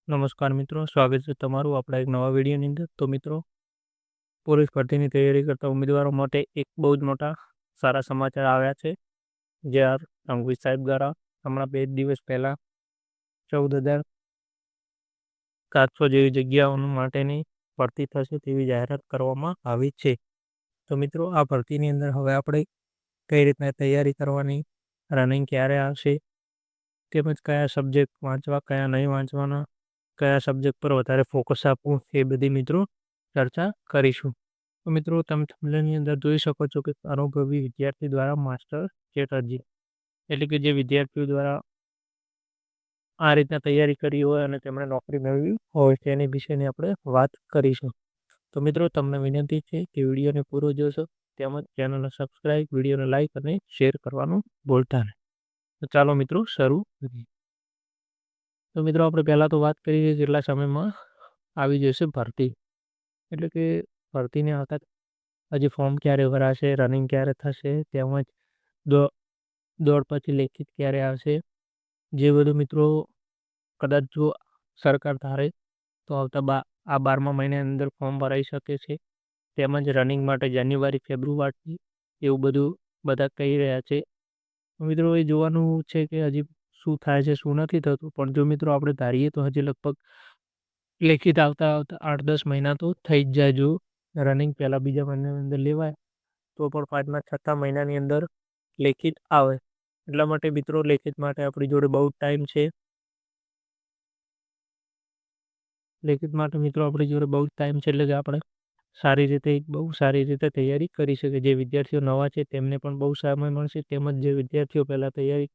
નમસ્કાર મિત્રો, સ્વાગત છે તમારું આપણા એક નવા વિડીયોની અંદર. તો મિત્રો, પોલીસ ભરતીની તૈયારી કરતા ઉમેદવારો માટે એક બહુ જ મોટા સારા સમાચાર આવ્યા છે. જે આર સંઘવી સાહેબ દ્વારા હમણાં 2 દિવસ પહેલા 14,700 જેવી જગ્યાઓ માટેની ભરતી થશે તેવી જાહેરાત કરવામાં આવી છે. તો મિત્રો, આ ભરતીની અંદર હવે આપણે કઈ રીતના તૈયારી કરવાની, રનિંગ ક્યારે આવશે, તેમજ કયા સબ્જેક્ટ વાંચવા, કયા નહીં વાંચવાના, કયા સબ્જેક્ટ પર વધારે ફોકસ આપવું, એ બધી મિત્રો ચર્ચા કરીશું. તો મિત્રો, તમે થંબનેલની અંદર જોઈ શકો છો કે અનુભવી વિદ્યાર્થી દ્વારા માસ્ટર ચેટ અરજી, એટલે કે જે વિદ્યાર્થીઓ દ્વારા આ રીતના તૈયારી કરી હોય અને તેમણે નોકરી મેળવી હોય તેની વિશેની આપણે વાત કરીશું. તો મિત્રો, તમને વિનંતી છે કે વિડીયોને પૂરો જોશો, તેમજ ચેનલને સબસ્ક્રાઈબ, વિડીયોને લાઈક અને શેર કરવાનું ભૂલતા નહીં. તો ચાલો મિત્રો, શરૂ કરીએ. તો મિત્રો, આપણે પહેલાં તો વાત કરીએ કેટલા સમયમાં આવી જશે ભરતી, એટલે કે ભરતીને આવતા હજી ફોર્મ ક્યારે ભરાશે, રનિંગ ક્યારે થશે, તેમજ દોડ પછી લેખિત ક્યારે આવશે, જે બધું મિત્રો કદાચ જો સરકાર ધારે તો આવતા આ 12મા મહિનાની અંદર ફોર્મ ભરાઈ શકે છે. તેમજ રનિંગ માટે જાન્યુઆરી, ફેબ્રુઆરી એવું બધું બધા કહી રહ્યા છે. મિત્રો, એ જોવાનું છે કે હજી શું થાય છે, શું નથી થતું. પણ જો મિત્રો આપણે ધારીએ તો હજી લગભગ લેખિત આવતા 8-10 મહિના તો થઈ જ જાય. જો રનિંગ પહેલાં બીજા મહિનાની અંદર લેવાય તો પણ 5મા-6મા મહિનાની અંદર લેખિત આવે. એટલા માટે મિત્રો, લેખિત માટે આપણી જોડે બહુ ટાઈમ છે. લેખિત માટે મિત્રો આપણી જોડે બહુ જ ટાઈમ છે, એટલે કે આપણે બહુ સારી રીતે તૈયારી કરી શકે. જે વિદ્યાર્થીઓ નવા છે તેમને પણ બહુ સમય મળશે, તેમજ જે વિદ્યાર્થીઓ પહેલાં તૈયારી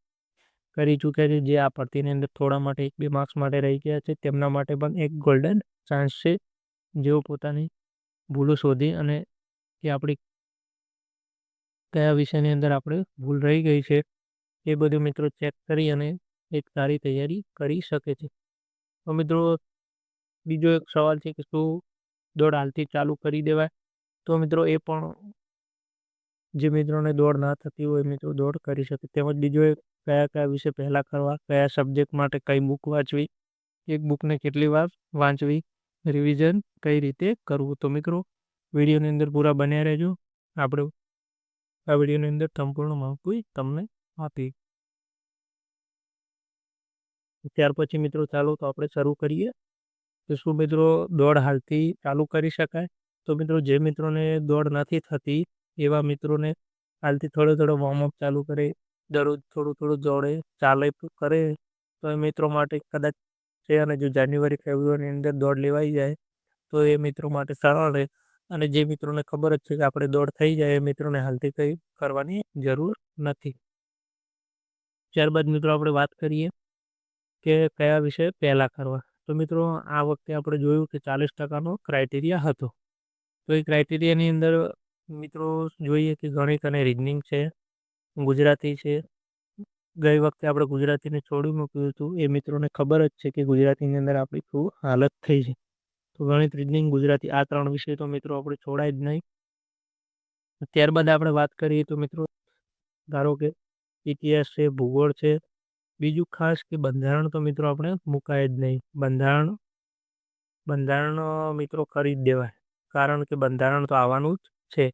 કરી ચૂક્યા છે, જે આ ભરતીની અંદર થોડા માટે 1-2 માર્ક્સ માટે રહી ગયા છે, તેમના માટે પણ એક ગોલ્ડન ચાન્સ છે. જેઓ પોતાની ભૂલો શોધી અને કે આપણી કયા વિષયની અંદર આપણે ભૂલ રહી ગઈ છે એ બધું મિત્રો ચેક કરી અને એક સારી તૈયારી કરી શકે છે. તો મિત્રો, બીજો એક સવાલ છે કે શું દોડ હાલથી ચાલુ કરી દેવાય? તો મિત્રો, એ પણ જે મિત્રોને દોડ ના થતી હોય મિત્રો દોડ કરી શકે. તેમજ બીજો એક, કયા વિષય પહેલાં કરવા, કયા સબ્જેક્ટ માટે કઈ બુક વાંચવી, એક બુકને કેટલી વાર વાંચવી, રિવિઝન કઈ રીતે કરવું. તો મિત્રો, વિડીયોની અંદર પૂરા બન્યા રહેજો. આપણે આ વિડીયોની અંદર સંપૂર્ણ માહિતી તમને આપી. ત્યાર પછી મિત્રો ચાલો તો આપણે શરૂ કરીએ. તો શું મિત્રો દોડ હાલથી ચાલુ કરી શકાય? તો મિત્રો, જે મિત્રોને દોડ નથી થતી એવા મિત્રોને હાલથી થોડો વોર્મઅપ ચાલુ કરે, દરરોજ થોડું દોડે, ચાલે કરે તો એ મિત્રો માટે કદાચ છે. અને જો જાન્યુઆરી, ફેબ્રુઆરીની અંદર દોડ લેવાઈ જાય તો એ મિત્રો માટે સરળ રહે. અને જે મિત્રોને ખબર જ છે કે આપણે દોડ થઈ જાય, એ મિત્રોને હાલથી કંઈ કરવાની જરૂર નથી. ત્યારબાદ મિત્રો આપણે વાત કરીએ કે કયા વિષય પહેલાં કરવા. તો મિત્રો, આ વખતે આપણે જોયું કે 40%નો ક્રાઇટેરિયા હતો. તો એ ક્રાઇટેરિયાની અંદર મિત્રો જોઈએ કે ગણિત અને રીઝનિંગ છે, ગુજરાતી છે. ગઈ વખતે આપણે ગુજરાતીને છોડી મૂક્યું હતું. એ મિત્રોને ખબર જ છે કે ગુજરાતીની અંદર આપણી શું હાલત થઈ છે. તો ગણિત, રીઝનિંગ, ગુજરાતી આ 3 વિષય તો મિત્રો આપણે છોડાય જ નહીં. ત્યારબાદ આપણે વાત કરીએ તો મિત્રો, ધારો કે ઇતિહાસ છે, ભૂગોળ છે. બીજું ખાસ કે બંધારણ તો મિત્રો આપણે મુકાય જ નહીં. બંધારણ મિત્રો કરી જ દેવાય, કારણ કે બંધારણ તો આવવાનું જ છે.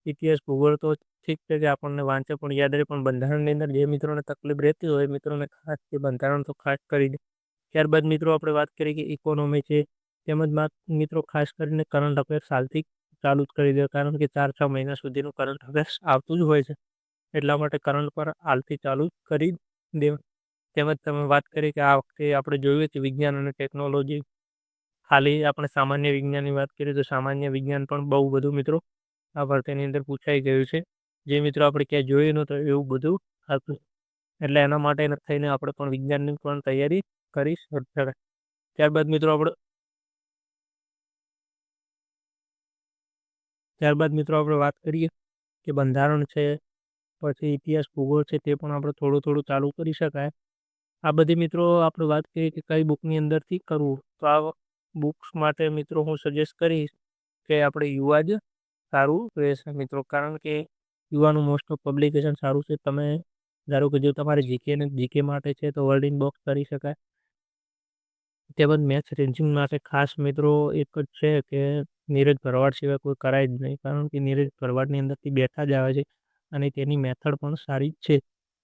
ઇતિહાસ, ભૂગોળ તો ઠીક છે કે આપણને વાંચે પણ યાદ રહે, પણ બંધારણની અંદર જે મિત્રોને તકલીફ રહેતી હોય એ મિત્રોને ખાસ કે બંધારણ તો ખાસ કરી દે. ત્યારબાદ મિત્રો આપણે વાત કરીએ કે ઇકોનોમી છે, તેમજ મિત્રો ખાસ કરીને કરંટ અફેર્સ હાલથી ચાલુ જ કરી દે, કારણ કે 4-6 મહિના સુધીનું કરંટ અફેર્સ આવતું જ હોય છે. એટલા માટે કરંટ પર હાલથી ચાલુ જ કરી દેવા. તેમજ તમે વાત કરી કે આ વખતે આપણે જોયું કે વિજ્ઞાન અને ટેકનોલોજી, ખાલી આપણે સામાન્ય વિજ્ઞાનની વાત કરીએ તો સામાન્ય વિજ્ઞાન પણ બહુ બધું મિત્રો આ ભરતીની અંદર પૂછાઈ ગયું છે. જે મિત્રો આપણે ક્યાંય જોયું નહોતું એવું બધું હતું. એટલે એના માટે થઈને આપણે પણ વિજ્ઞાનની પણ તૈયારી કરી શકાય. ત્યારબાદ મિત્રો આપણે વાત કરીએ કે બંધારણ છે, પછી ઇતિહાસ, ભૂગોળ છે, તે પણ આપણે થોડું ચાલુ કરી શકાય. આ બધી મિત્રો આપણે વાત કરીએ કે કઈ બુકની અંદરથી કરવું. તો આ બુક્સ માટે મિત્રો હું સજેસ્ટ કરીશ કે આપણે યુવા જ સારું રહેશે મિત્રો, કારણ કે યુવાનું મોસ્ટ ઓફ પબ્લિકેશન સારું છે. તમે ધારો કે જો તમારે જીકે માટે છે તો વર્લ્ડ ઇન બોક્સ કરી શકાય. તેમજ મેથ્સ રીઝનિંગ માટે ખાસ મિત્રો એક જ છે કે નીરજ ભરવાડ સિવાય કોઈ કરાય જ નહીં, કારણ કે નીરજ ભરવાડની અંદરથી બેઠા જ આવે છે અને તેની મેથડ પણ સારી જ છે.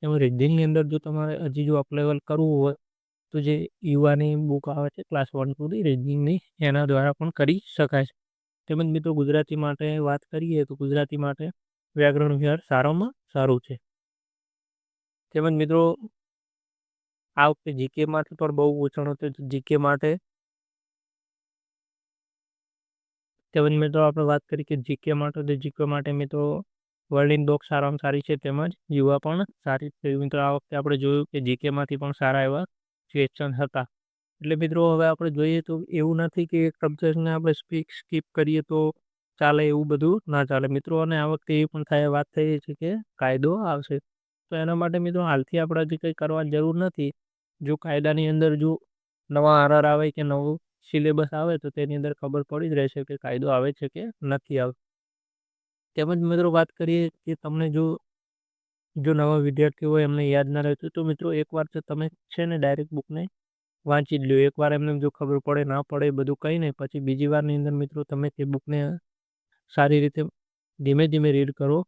તેમજ રીઝનિંગની અંદર જો તમારે હજી જો અપ લેવલ કરવું હોય તો જે યુવાની બુક આવે છે ક્લાસ 1 સુધી રીઝનિંગની, એના દ્વારા પણ કરી શકાય છે. તેમજ મિત્રો ગુજરાતી માટે વાત કરીએ તો ગુજરાતી માટે વ્યાકરણ વિહાર સારામાં સારું છે. તેમજ મિત્રો આ વખતે જીકે માટે પણ બહુ પૂછણ હતું. જીકે માટે તેમજ મિત્રો આપણે વાત કરી કે જીકે માટે તો જીકે માટે મિત્રો વર્લ્ડ ઇન બોક્સ સારામાં સારી છે, તેમજ યુવા પણ સારી છે. મિત્રો આ વખતે આપણે જોયું કે જીકેમાંથી પણ સારા એવા ક્વેશ્ચન હતા. એટલે મિત્રો હવે આપણે જોઈએ તો એવું નથી કે એક સબ્જેક્ટને આપણે સ્કીપ કરીએ તો ચાલે, એવું બધું ના ચાલે મિત્રો. અને આ વખતે એ પણ વાત થઈ છે કે કાયદો આવશે, તો એના માટે મિત્રો હાલથી આપણે હજી કંઈ કરવાની જરૂર નથી. જો કાયદાની અંદર જો નવા આરઆર આવે કે નવું સિલેબસ આવે તો તેની અંદર ખબર પડી જ રહેશે કે કાયદો આવે છે કે નથી આવતો. તેમજ મિત્રો વાત કરીએ કે તમને જો નવા વિદ્યાર્થીઓ હોય એમને યાદ ના રહેતું, તો મિત્રો એકવાર તો તમે છે ને ડાયરેક્ટ બુકને વાંચી જ લો. એકવાર એમને જો ખબર પડે ના પડે બધું કંઈ નહીં, પછી બીજી વારની અંદર મિત્રો તમે તે બુકને સારી રીતે ધીમે ધીમે રીડ કરો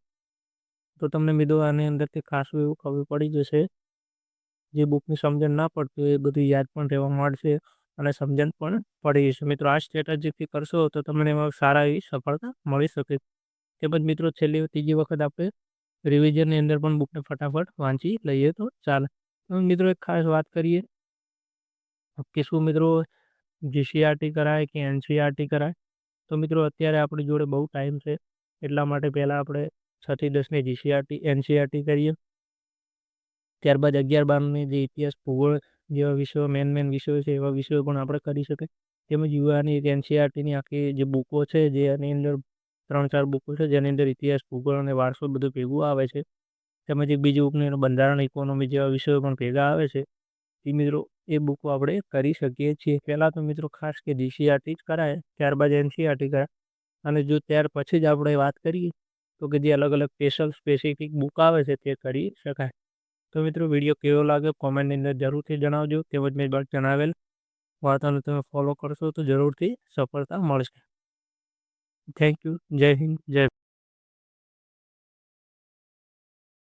તો તમને મિત્રો આની અંદરથી ખાસું એવું ખબર પડી જશે. જે બુકની સમજણ ના પડતી હોય એ બધું યાદ પણ રહેવા માંડશે અને સમજણ પણ પડી જશે. મિત્રો આ સ્ટ્રેટેજીથી કરશો તો તમને એમાં સારા એવી સફળતા મળી શકે. તેમજ મિત્રો ત્રીજી વખત આપણે રિવિઝનની અંદર પણ બુકને ફટાફટ વાંચી લઈએ તો ચાલે. મિત્રો એક ખાસ વાત કરીએ કે શું મિત્રો જીસીઆરટી કરાય કે એનસીઆરટી કરાય? તો મિત્રો અત્યારે આપણી જોડે બહુ ટાઈમ છે, એટલા માટે પહેલાં આપણે 6 થી 10ની જીસીઆરટી એનસીઆરટી કરીએ. ત્યારબાદ 11-12ની જે ઇતિહાસ ભૂગોળ જેવા વિષયો મેન વિષયો છે એવા વિષયો પણ આપણે કરી શકીએ. તેમજ યુવાની એનસીઆરટીની આખી જે બુકો છે જે એની અંદર 3-4 બુકો છે જેની અંદર ઇતિહાસ ભૂગોળ અને વારસો બધું ભેગું આવે છે. તેમજ એક બીજી બુકની અંદર બંધારણ ઇકોનોમી જેવા વિષયો પણ ભેગા આવે છે. એ મિત્રો એ બુકો આપણે કરી શકીએ છીએ. પહેલાં તો મિત્રો ખાસ કે જીસીઆરટી જ કરાય, ત્યારબાદ એનસીઆરટી કરાય. અને જો ત્યાર પછી જ આપણે વાત કરીએ તો કે જે અલગ અલગ સ્પેસિફિક બુક આવે છે તે કરી શકાય. તો મિત્રો વિડીયો કેવો લાગે કોમેન્ટની અંદર જરૂરથી જણાવજો. તેમજ મેં જણાવેલ વાર્તાને તમે ફોલો કરશો તો જરૂરથી સફળતા મળશે. Thank you. જય હિન્દ, જય